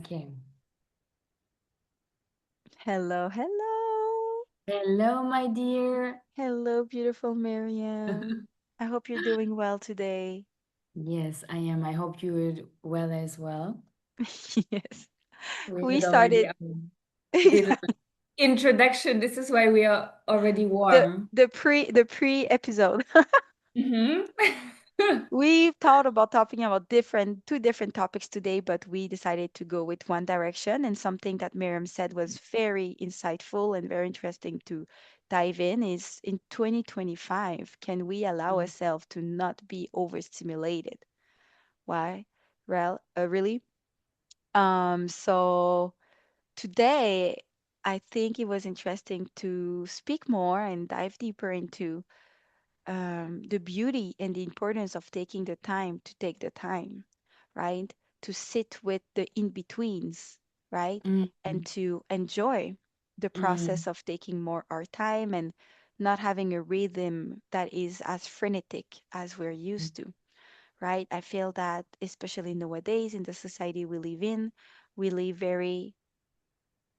Okay. Hello, hello. Hello, my dear. Hello, beautiful Mariam. I hope you're doing well today. Yes, I am. I hope you are well as well. Yes. We We did already started our little introduction. This is why we are already the warm. the pre episode. Hmm. We thought about talking about two different topics today, but we decided to go with one direction, and something that Miriam said was very insightful and very interesting to dive in is in 2025, can we allow ourselves to not be overstimulated? Why? Well, really? So today, I think it was interesting to speak more and dive deeper into the beauty and the importance of taking the time to take the time, right? To sit with the in-betweens, right? And Mm, to enjoy the process mm, of taking more our time and not having a rhythm that is as frenetic as we're used to, right? I feel that, especially nowadays in the society we live in, we live very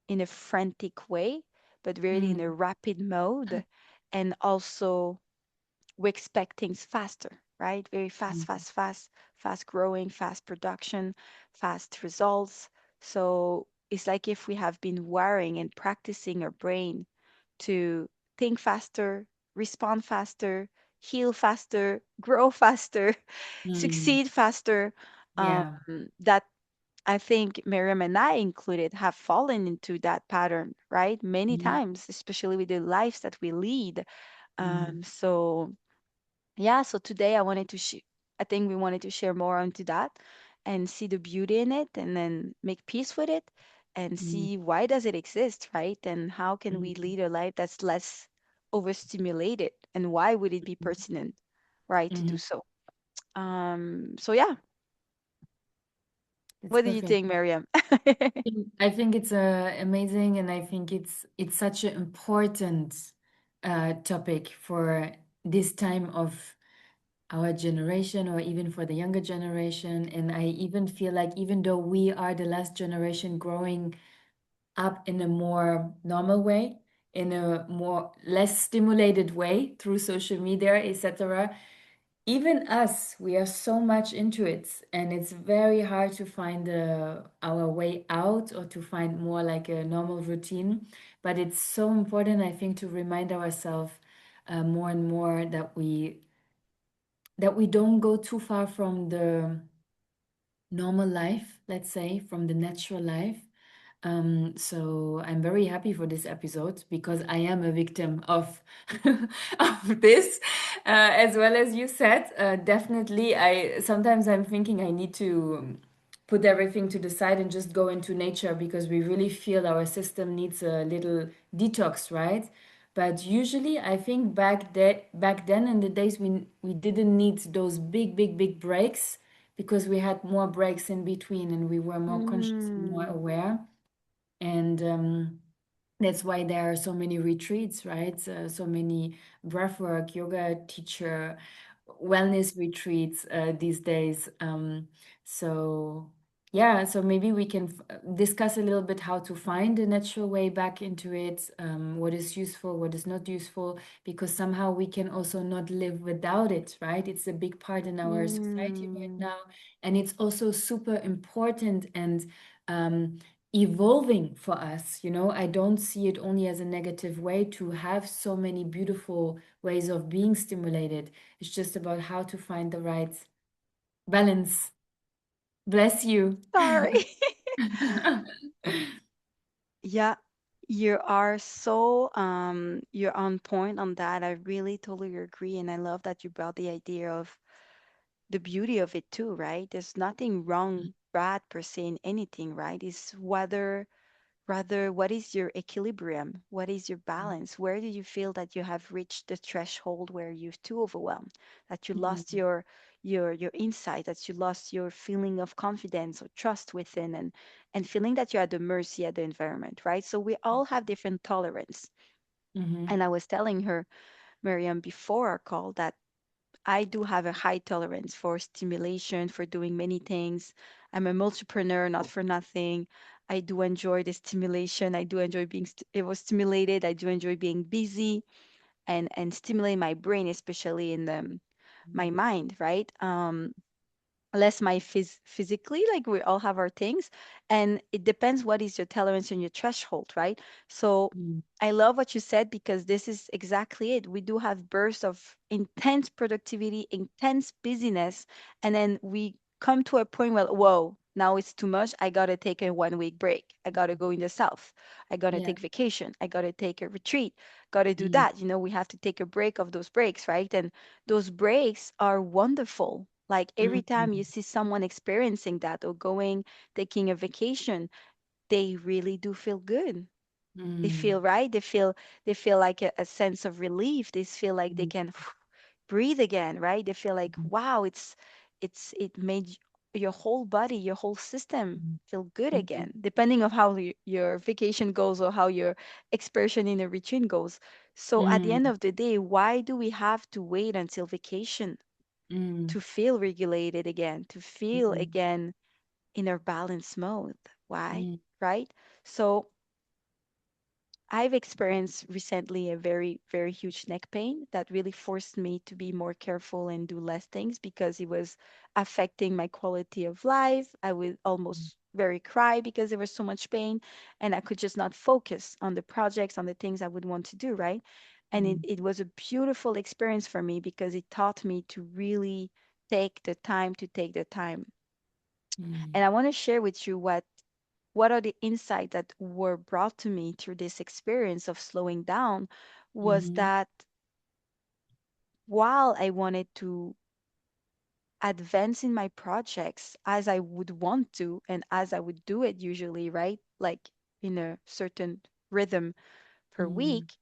in a frantic way, but really in a mm, rapid mode. And also, we expect things faster, right? Very fast, mm, fast, fast, fast growing, fast production, fast results. So it's like if we have been wiring and practicing our brain to think faster, respond faster, heal faster, grow faster, mm. succeed faster. Um, Yeah. that I think Miriam and I included have fallen into that pattern, right? Many Mm, times, especially with the lives that we lead. mm, So yeah, so today I think we wanted to share more onto that and see the beauty in it and then make peace with it and mm, see why does it exist, right? And how can we mm, lead a life that's less overstimulated and why would it be pertinent, right, to do mhm. so? So yeah, It's what do you perfect. think, Miriam? I think it's amazing, and I think it's such an important topic for this time of our generation, or even for the younger generation. And I even feel like, even though we are the last generation growing up in a more normal way, in a more less stimulated way through social media, etc., even us, we are so much into it, and it's very hard to find our way out, or to find more like a normal routine. But it's so important, I think, to remind ourselves more and more that we don't go too far from the normal life, let's say, from the natural life. So I'm very happy for this episode, because I am a victim of of this, as well as you said. Definitely, I sometimes I'm thinking I need to put everything to the side and just go into nature, because we really feel our system needs a little detox, right? But usually, I think back then in the days, we didn't need those big breaks, because we had more breaks in between, and we were more conscious and more Mm, aware. And that's why there are so many retreats, right? So many breathwork, yoga teacher, wellness retreats these days. So yeah, so maybe we can discuss a little bit how to find a natural way back into it, what is useful, what is not useful, because somehow we can also not live without it, right? It's a big part in our society right mm, now, and it's also super important and um, evolving for us. I don't see it only as a negative way to have so many beautiful ways of being stimulated. It's just about how to find the right balance. Bless you. sorry. Yeah, you are you're on point on that. I really totally agree, and I love that you brought the idea of the beauty of it too, right? There's nothing wrong, bad per se in anything, right? It's whether rather what is your equilibrium? What is your balance? Where do you feel that you have reached the threshold where you're too overwhelmed, that you lost Mhm, your insight, that you lost your feeling of confidence or trust within and feeling that you're at the mercy of the environment, right? So we all have different tolerance. mhm, And I was telling her, Miriam, before our call that I do have a high tolerance for stimulation, for doing many things. I'm a multipreneur, not for nothing. I do enjoy the stimulation. I do enjoy being it was stimulated. I do enjoy being busy and stimulate my brain, especially in the my mind, right? Less my physically, like we all have our things, and it depends what is your tolerance and your threshold, right? So Mm, I love what you said because this is exactly it. We do have bursts of intense productivity, intense busyness, and then we come to a point where, whoa, now it's too much. I gotta take a 1 week break. I gotta go in the south. I gotta yeah. take vacation. I gotta take a retreat. Gotta do Mm, that. We have to take a break of those breaks, right? And those breaks are wonderful. Like every time you mm, see someone experiencing that or going, taking a vacation, they really do feel good. They mm, feel right. They feel like a sense of relief. They feel like they mm, can breathe again, right? They feel like, wow, it made your whole body, your whole system mm, feel good mm, again, depending of how your vacation goes or how your excursion in a retreat goes. So at the end mm, of the day, why do we have to wait until vacation mm, to feel regulated again, to feel mm, again in our balanced mode? Why? mm, Right? So I've experienced recently a very, very huge neck pain that really forced me to be more careful and do less things because it was affecting my quality of life. I would almost very cry because there was so much pain, and I could just not focus on the projects, on the things I would want to do, right? And it, mm, it was a beautiful experience for me because it taught me to really take the time. mm, And I want to share with you what are the insights that were brought to me through this experience of slowing down was mhm, that while I wanted to advance in my projects as I would want to and as I would do it usually, right? Like in a certain rhythm per mm, week,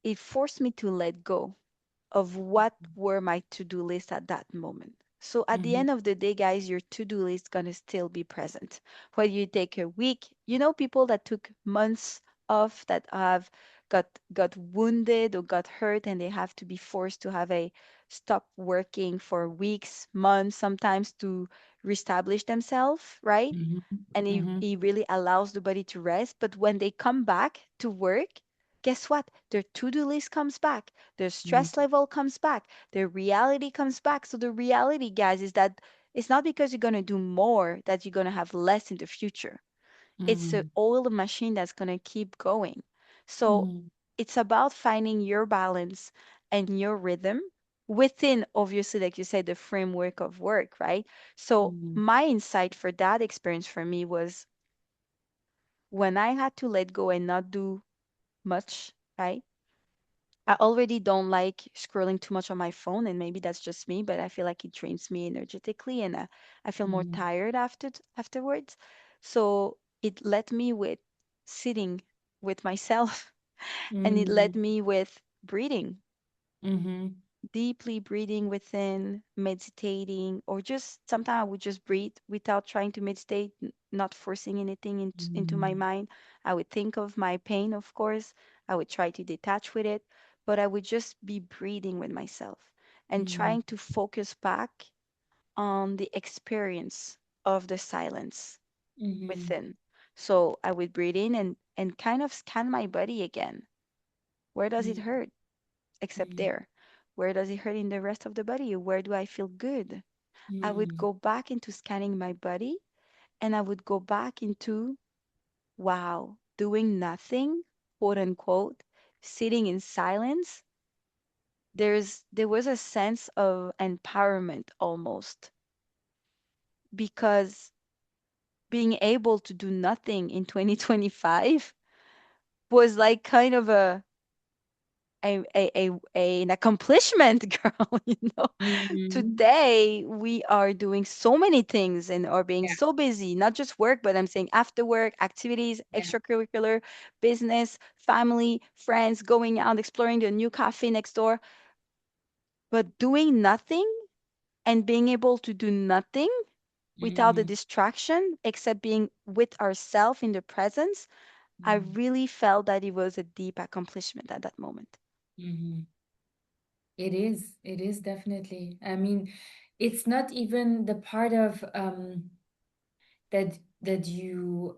it forced me to let go of what were my to-do list at that moment. So at the mhm, end of the day, guys, your to-do list gonna still be present. Whether you take a week, people that took months off that have got wounded or got hurt and they have to be forced to have a stop working for weeks, months, sometimes to reestablish themselves, right? mhm, And it, mhm, it really allows the body to rest. But when they come back to work, guess what? Their to-do list comes back, their mm, stress level comes back, their reality comes back. So the reality, guys, is that it's not because you're gonna do more that you're gonna have less in the future. It's an mm, oil machine that's gonna keep going. So mm, it's about finding your balance and your rhythm within, obviously, like you said, the framework of work, right? So mm, my insight for that experience for me was when I had to let go and not do much, right? I already don't like scrolling too much on my phone, and maybe that's just me, but I feel like it drains me energetically, and I feel more mm, tired afterwards. So it led me with sitting with myself, and it led mm, me with breathing, mhm, deeply breathing within, meditating, or just sometimes I would just breathe without trying to meditate, not forcing anything into my mm, mind. I would think of my pain, of course. I would try to detach with it, but I would just be breathing with myself and mm, trying to focus back on the experience of the silence mhm, within. So I would breathe in and kind of scan my body again. Where does it mm, hurt? Except mm, there. Where does it hurt in the rest of the body? Where do I feel good? I would mm, go back into scanning my body and I would go back into, wow, doing nothing, quote unquote, sitting in silence. There was a sense of empowerment almost because being able to do nothing in 2025 was like kind of an accomplishment, girl, mhm. Today we are doing so many things and are being Yeah, so busy, not just work, but I'm saying after work activities, yeah. extracurricular, business, family, friends, going out, exploring the new cafe next door, but doing nothing and being able to do nothing without the Mm, distraction except being with ourselves in the presence. I mm, really felt that it was a deep accomplishment at that moment. mhm. It is definitely. I mean, it's not even the part of that you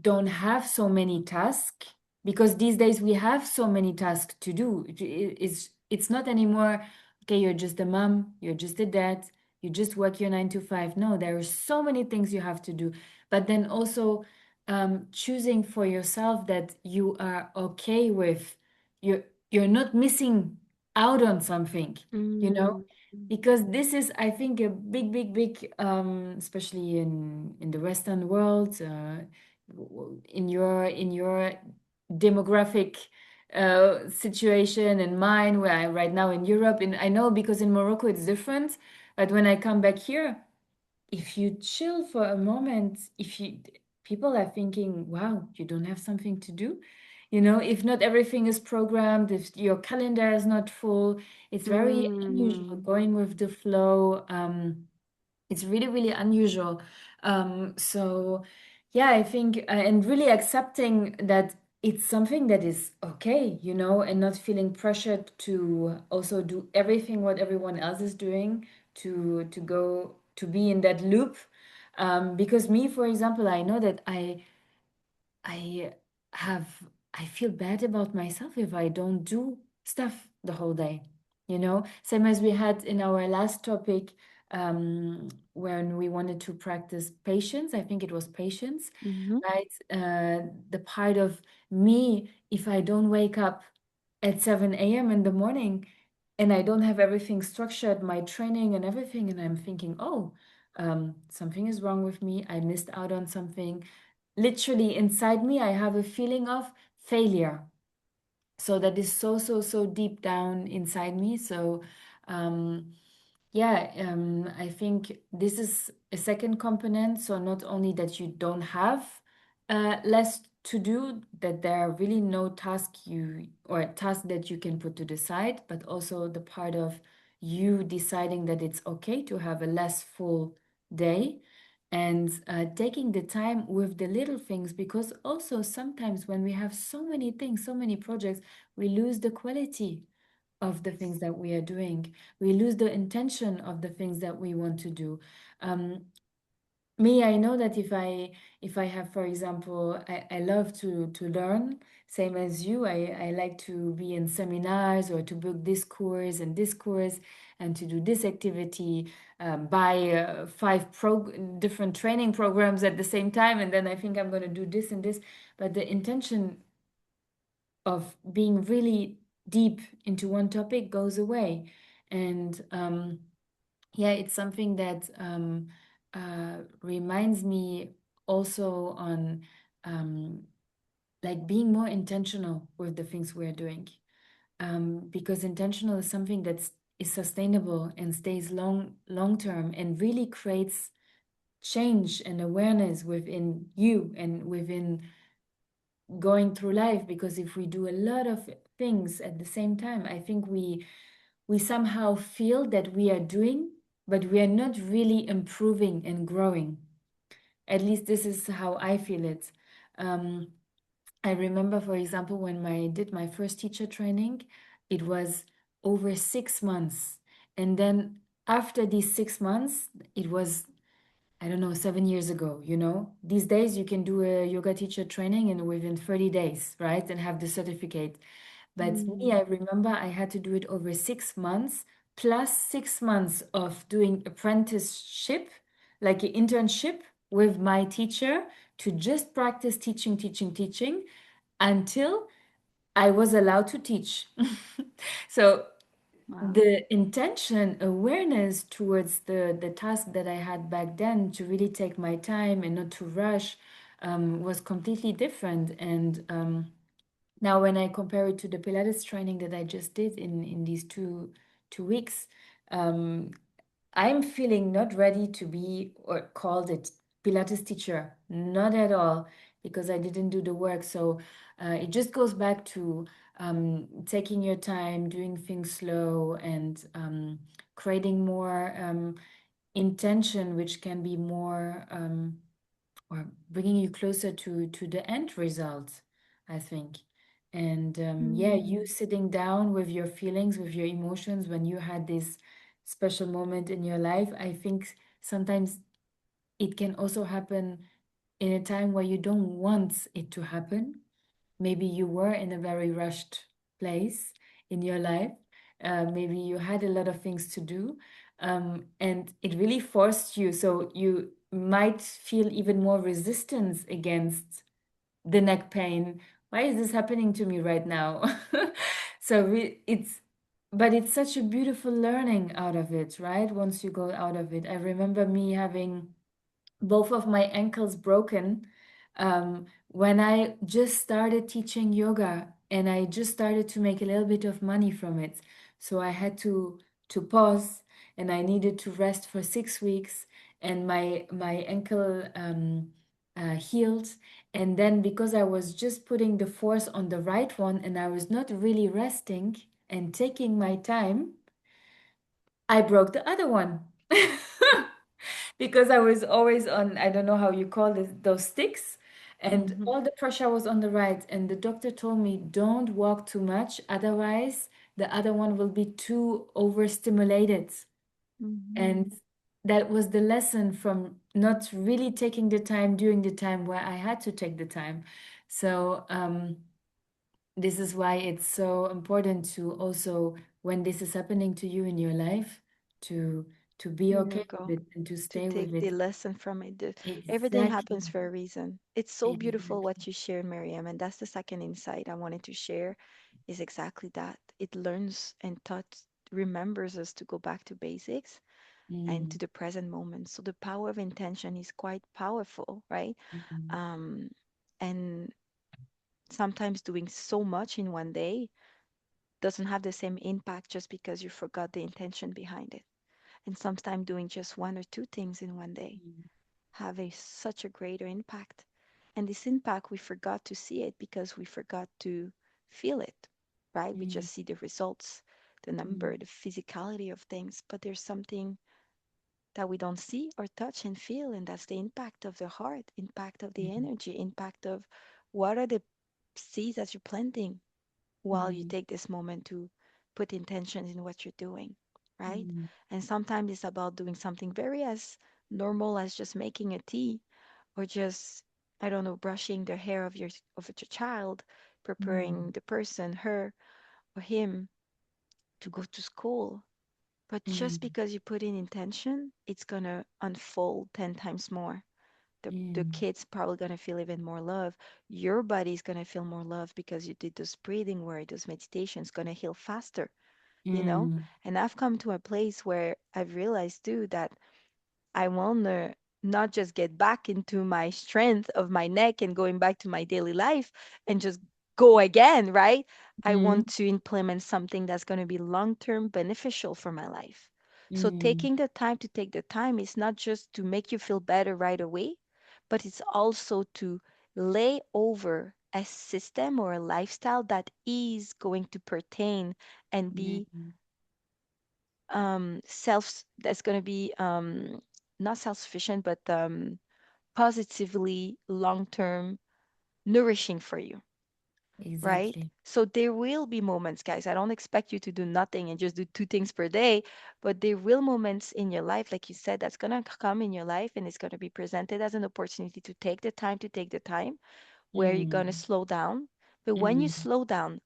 don't have so many tasks, because these days we have so many tasks to do. It's not anymore, okay, you're just a mom, you're just a dad, you just work your 9 to 5. No, there are so many things you have to do. But then also choosing for yourself that you are okay with, you're you're not missing out on something, you know? Mm, Because this is, I think, a big especially in the Western world, in your demographic situation and mine, where I right now in Europe, and I know because in Morocco it's different, but when I come back here, if you chill for a moment, if you people are thinking, wow, you don't have something to do. You know, if not everything is programmed, if your calendar is not full, it's very unusual mm, going with the flow. It's really, really unusual. So, yeah, I think, and really accepting that it's something that is okay, you know, and not feeling pressured to also do everything what everyone else is doing to go to be in that loop. Because me, for example, I know that I have I feel bad about myself if I don't do stuff the whole day. You know, same as we had in our last topic, when we wanted to practice patience. I think it was patience, mhm, right? The part of me, if I don't wake up at 7 a.m. in the morning and I don't have everything structured, my training and everything, and I'm thinking, oh, something is wrong with me. I missed out on something. Literally inside me, I have a feeling of failure. So that is so deep down inside me. So, um, yeah, I think this is a second component. So not only that you don't have less to do, that there are really no task you or task that you can put to the side, but also the part of you deciding that it's okay to have a less full day, and taking the time with the little things, because also sometimes when we have so many things, so many projects, we lose the quality of the things that we are doing. We lose the intention of the things that we want to do. Um, Me, I know that if I have, for example, I love to learn, same as you. I like to be in seminars or to book this course and this course and to do this activity, buy five different training programs at the same time, and then I think I'm going to do this and this. But the intention of being really deep into one topic goes away. And yeah, it's something that reminds me also on like being more intentional with the things we're doing. Because intentional is something is sustainable and stays long term and really creates change and awareness within you and within going through life. Because if we do a lot of things at the same time, I think we somehow feel that we are doing, but we are not really improving and growing. At least this is how I feel it. um, I remember, for example, when I did my first teacher training, it was over 6 months, and then after these 6 months, it was, I don't know, 7 years ago, you know? These days you can do a yoga teacher training and within 30 days, right? And have the certificate. But me, mm. I remember I had to do it over 6 months, plus 6 months of doing apprenticeship, like an internship with my teacher, to just practice teaching until I was allowed to teach. So Wow. the intention, awareness towards the task that I had back then, to really take my time and not to rush, was completely different. And now, when I compare it to the Pilates training that I just did in these two weeks, um, I'm feeling not ready to be or called it Pilates teacher, not at all, because I didn't do the work. So it just goes back to taking your time, doing things slow, and creating more intention, which can be more or bringing you closer to the end result, I think. And yeah, you Mm. sitting down with your feelings, with your emotions when you had this special moment in your life, I think sometimes it can also happen in a time where you don't want it to happen. Maybe you were in a very rushed place in your life. Maybe you had a lot of things to do, and it really forced you. So you might feel even more resistance against the neck pain. Why is this happening to me right now? But it's such a beautiful learning out of it, right? Once you go out of it. I remember me having both of my ankles broken when I just started teaching yoga and I just started to make a little bit of money from it. So I had to pause and I needed to rest for 6 weeks and my ankle healed. And then because I was just putting the force on the right one and I was not really resting and taking my time, I broke the other one. Because I was always on, I don't know how you call it, those sticks, and Mhm. all the pressure was on the right. And the doctor told me, don't walk too much, otherwise, the other one will be too overstimulated. And Mhm. that was the lesson from not really taking the time during the time where I had to take the time. So, this is why it's so important to also, when this is happening to you in your life, to to be There you okay go. with it and to To stay with take the it. lesson from it. Everything Exactly. happens for a reason. It's so beautiful Exactly. what you shared, Miriam, and that's the second insight I wanted to share is exactly that. It learns and taught remembers us to go back to basics and to Mm, the present moment. So the power of intention is quite powerful, right? mm, Um, and sometimes doing so much in one day doesn't have the same impact just because you forgot the intention behind it. And sometimes doing just one or two things in one day mm, have such a greater impact. And this impact, we forgot to see it because we forgot to feel it, right? We mm, just see the results, the number, mm, the physicality of things, but there's something that we don't see or touch and feel, and that's the impact of the heart, impact of the mm, energy, impact of what are the seeds that you're planting while you mm, take this moment to put intentions in what you're doing, right? mm, And sometimes it's about doing something very as normal as just making a tea or just, I don't know, brushing the hair of your child, preparing mm, the person, her or him, to go to school. But just mm, because you put in intention, it's gonna unfold 10 times more. The mm, kid's probably gonna feel even more love. Your body's gonna feel more love because you did those breathing work, those meditations, gonna heal faster, you know? mm, And I've come to a place where I've realized too that I want to not just get back into my strength of my neck and going back to my daily life and just go again, right? I mm, want to implement something that's going to be long term beneficial for my life. So, mm, taking the time to take the time is not just to make you feel better right away, but it's also to lay over a system or a lifestyle that is going to pertain and be mm, self that's going to be not self-sufficient but positively long-term nourishing for you, right? exactly. So there will be moments, guys. I don't expect you to do nothing and just do two things per day, but there will moments in your life, like you said, that's going to come in your life and it's going to be presented as an opportunity to take the time where you're going to Mm, slow down. But when you mm, slow down,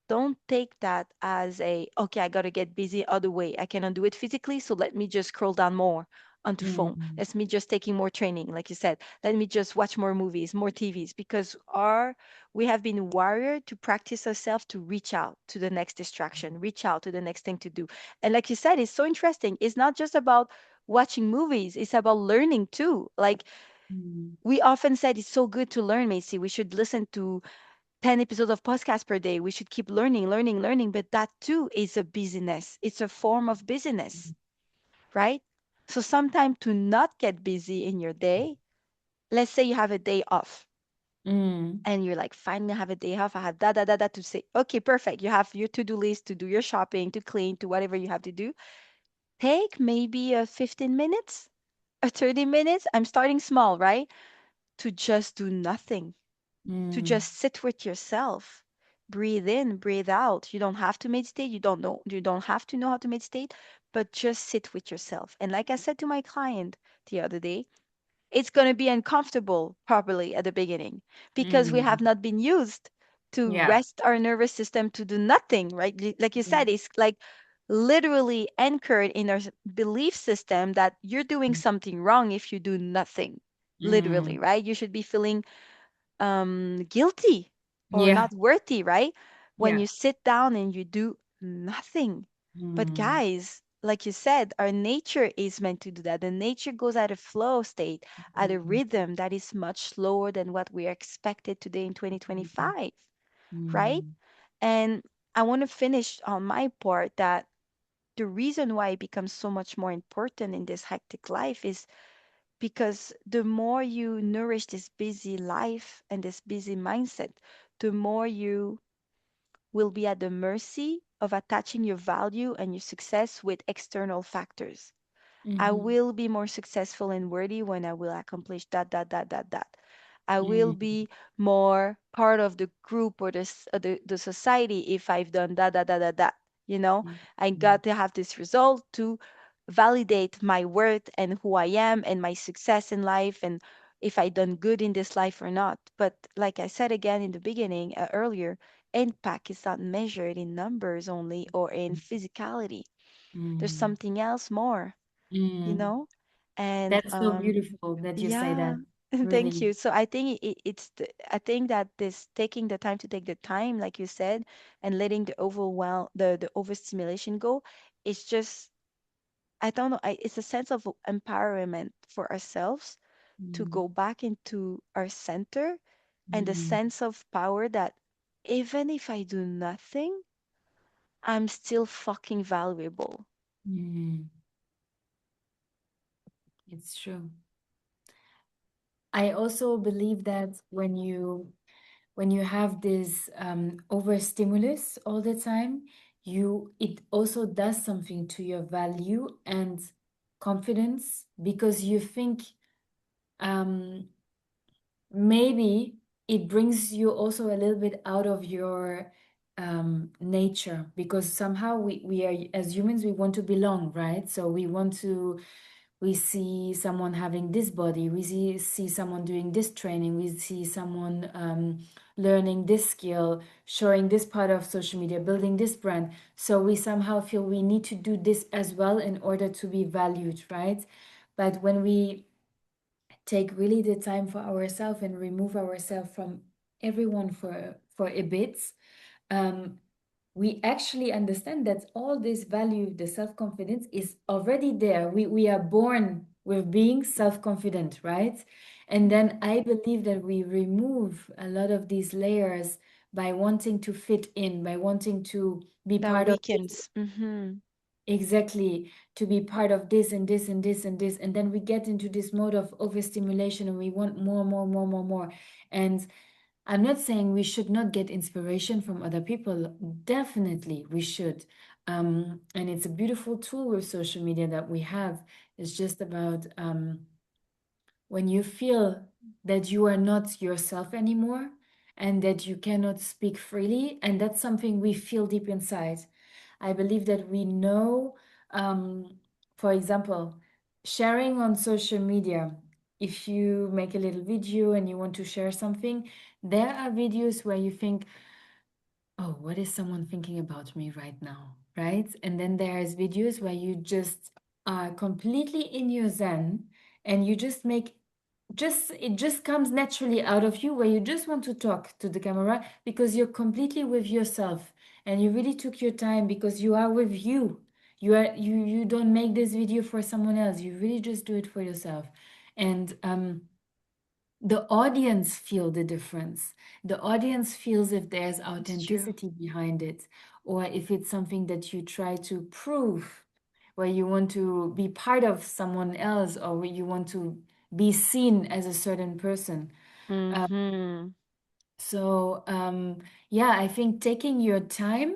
don't take that as a, okay, I got to get busy other way. I cannot do it physically, so let me just scroll down more onto phone. mm, Let me just taking more training, like you said. Let me just watch more movies, more TVs, because our we have been wired to practice ourselves to reach out to the next distraction, reach out to the next thing to do. And like you said, it's so interesting. It's not just about watching movies, it's about learning too. Like mm, we often said it's so good to learn, Macy. We should listen to 10 episodes of podcast per day. We should keep learning, learning, learning. But that too is a busyness. It's a form of busyness, right? So sometimes to not get busy in your day, let's say you have a day off mm, and you're like, finally I have a day off. I have da da da da to say, okay, perfect. You have your to-do list to do your shopping, to clean, to whatever you have to do. Take maybe a 15 minutes, a 30 minutes. I'm starting small, right? To just do nothing, to mm, just sit with yourself, breathe in, breathe out. You don't have to meditate. You don't have to know how to meditate, but just sit with yourself. And like I said to my client the other day, it's going to be uncomfortable probably at the beginning because we have Mm. not been used to Yeah. rest our nervous system to do nothing, right? Like you Yeah. said, it's like literally anchored in our belief system that you're doing something wrong if you do nothing. Literally, Mm. right? You should be feeling guilty or Yeah. not worthy, right? When Yeah. you sit down and you do nothing. But Mm. guys, like you said, our nature is meant to do that. The nature goes at a flow state, at a Mm. rhythm that is much slower than what we are expected today in 2025, right? Mm. And I want to finish on my part that the reason why it becomes so much more important in this hectic life is because the more you nourish this busy life and this busy mindset, the more you will be at the mercy of attaching your value and your success with external factors. I Mhm. will be more successful and worthy when I will accomplish that, that, that, that, that. I will Mm. be more part of the group or the society if I've done that, that, that, that, that. You know, I Mm. got to have this result to validate my worth and who I am and my success in life and if I done good in this life or not. But like I said again in the beginning, earlier, impact is not measured in numbers only or in physicality. There's Mm. something else more, you Mm. know? And That's so beautiful that you say yeah, that. thank Really. you. So I think I think that this taking the time to take the time, like you said, and letting the overwhelm the overstimulation go, it's just I don't know, it's a sense of empowerment for ourselves to Mm. go back into our center and the Mm. sense of power that even if I do nothing, I'm still fucking valuable. Mm. It's true. I also believe that when you have this overstimulus all the time, you it also does something to your value and confidence because you think um, maybe it brings you also a little bit out of your nature because somehow we are as humans we want to belong, right? So we want to we see someone having this body, we see someone doing this training, we see someone learning this skill, showing this part of social media, building this brand. So we somehow feel we need to do this as well in order to be valued, right? But when we take really the time for ourselves and remove ourselves from everyone for a bit, um, we actually understand that all this value, the self-confidence, is already there. We are born with being self-confident, right? And then I believe that we remove a lot of these layers by wanting to fit in, by wanting to be That part of this. weakens. Mm-hmm. Exactly, to be part of this and this and this and this. And then we get into this mode of overstimulation and we want more, more, more, more, more. And I'm not saying we should not get inspiration from other people. Definitely, we should. And it's a beautiful tool with social media that we have. It's just about when you feel that you are not yourself anymore and that you cannot speak freely, and that's something we feel deep inside. I believe that we know, for example, sharing on social media. If you make a little video and you want to share something, there are videos where you think, oh, what is someone thinking about me right now? Right? And then there's videos where you just are completely in your zen and you just make just it just comes naturally out of you where you just want to talk to the camera because you're completely with yourself and you really took your time because you are with you. You don't make this video for someone else. You really just do it for yourself. And the audience feel the difference. The audience feels if there's It's true. authenticity behind it, or if it's something that you try to prove, where you want to be part of someone else, or where you want to be seen as a certain person. Uh, Mm-hmm. so yeah, I think taking your time,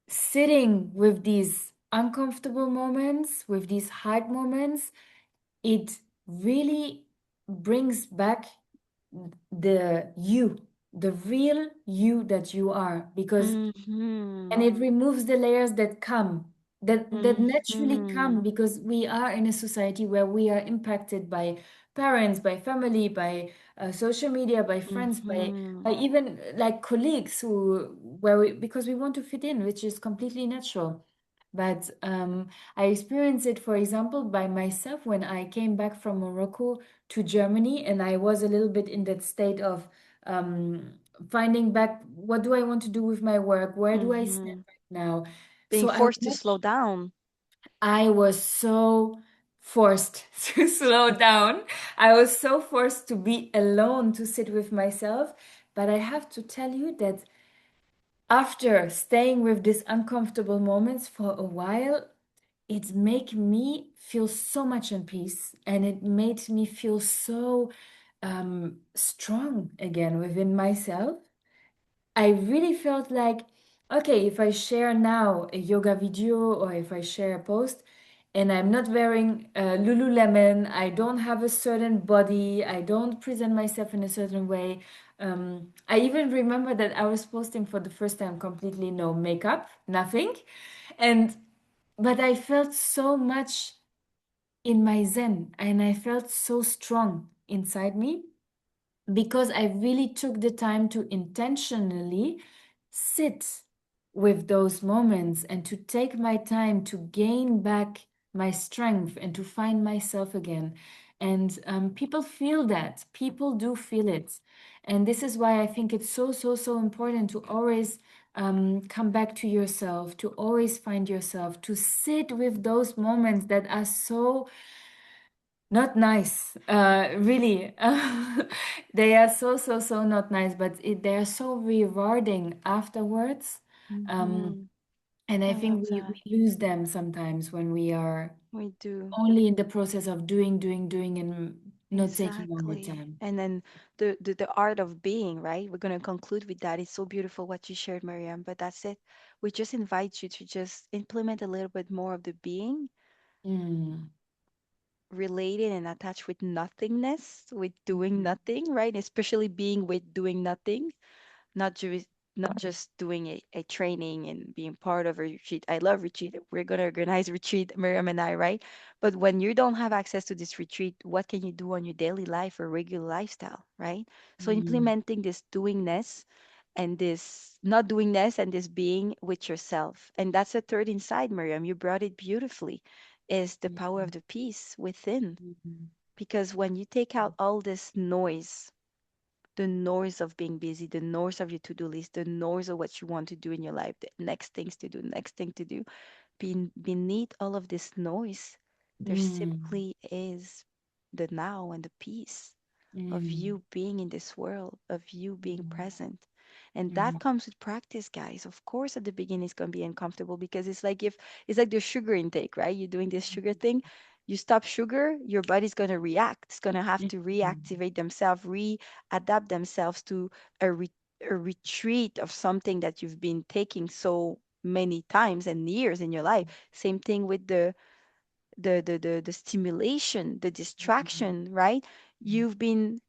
sitting with these uncomfortable moments, with these hard moments, it really brings back the you. the real you that you are, because and Mm-hmm. it removes the layers that come, that naturally Mm-hmm. come, because we are in a society where we are impacted by parents, by family, by social media, by friends, Mm-hmm. by even like colleagues, who where we, because we want to fit in, which is completely natural. But I experienced it, for example, by myself when I came back from Morocco to Germany, and I was a little bit in that state of um, finding back, what do I want to do with my work? Where do I stand Mm-hmm. right now? Being So forced to slow down. I was so forced to slow down. I was so forced to be alone, to sit with myself. But I have to tell you that after staying with these uncomfortable moments for a while, it made me feel so much in peace, and it made me feel so strong again within myself. I really felt like, okay, if I share now a yoga video, or if I share a post and I'm not wearing Lululemon, I don't have a certain body, I don't present myself in a certain way. I even remember that I was posting for the first time completely no makeup, nothing. And but I felt so much in my zen, and I felt so strong inside me, because I really took the time to intentionally sit with those moments, and to take my time to gain back my strength and to find myself again. And people feel that. People do feel it. And this is why I think it's so, so, so important to always come back to yourself, to always find yourself, to sit with those moments that are so not nice, really. They are so, so, so not nice, but they are so rewarding afterwards. Um, Mm-hmm. and I I love think that. we lose them sometimes when we are We do. only in the process of doing, doing, doing, and not taking our Exactly. time. And then the art of being, right? We're gonna conclude with that. It's so beautiful what you shared, Mariam, but that's it. We just invite you to just implement a little bit more of the being Mm, related and attached with nothingness, with doing mm, nothing, right? Especially being with doing nothing, not just doing a training and being part of a retreat. I love retreat. We're gonna organize a retreat, Miriam and I, right? But when you don't have access to this retreat, what can you do on your daily life or regular lifestyle, right? So mm, implementing this doingness and this not doingness and this being with yourself. And that's the third inside, Miriam. You brought it beautifully, is the power of mm, the peace within. mm, Because when you take out all this noise, the noise of being busy, the noise of your to-do list, the noise of what you want to do in your life, the next things to do, next thing to do. Beneath all of this noise, there mm, simply is the now and the peace of mm, you being in this world, of you being mm, present. And that mm, comes with practice, guys. Of course, at the beginning, it's going to be uncomfortable because it's like if it's like the sugar intake, right? You're doing this sugar thing, you stop sugar, your body's going to react. It's going to have to mm, reactivate themselves, readapt themselves to a, re- a retreat of something that you've been taking so many times and years in your life. Same thing with the stimulation, the distraction, right? You've been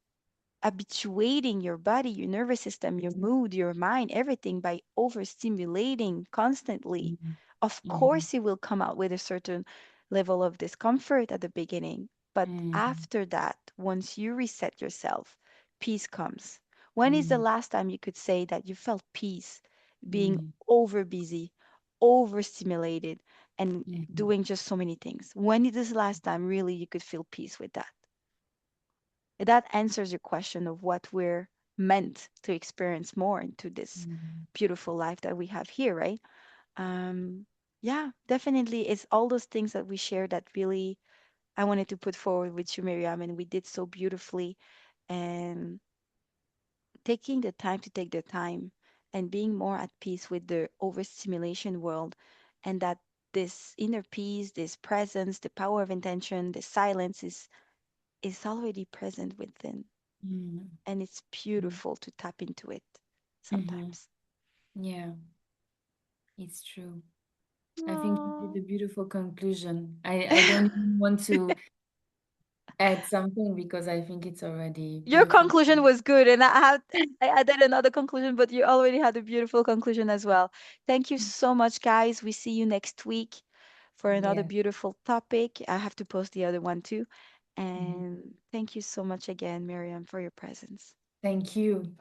habituating your body, your nervous system, your mood, your mind, everything by overstimulating constantly. mm, Of mm, course, it will come out with a certain level of discomfort at the beginning. But mm, after that, once you reset yourself, peace comes. When is the mm, last time you could say that you felt peace being mm, over busy, overstimulated, and mm, doing just so many things? When is the last time really you could feel peace with that? That answers your question of what we're meant to experience more into this mm, beautiful life that we have here, right? Um, yeah, definitely. It's all those things that we share that really I wanted to put forward with you, Miriam, and we did so beautifully. And taking the time to take the time and being more at peace with the overstimulation world, and that this inner peace, this presence, the power of intention, the silence is already present within, mm, and it's mm, beautiful to tap into it mhm. sometimes. Yeah, it's true. I think you did Oh, a beautiful conclusion. I don't even want to add something because I think it's already Your beautiful. conclusion was good, and I added another conclusion, but you already had a beautiful conclusion as well. Thank you so much, guys. We see you next week for another Yeah. beautiful topic. I have to post the other one too. Mhm. And thank you so much again, Miriam, for your presence. Thank you.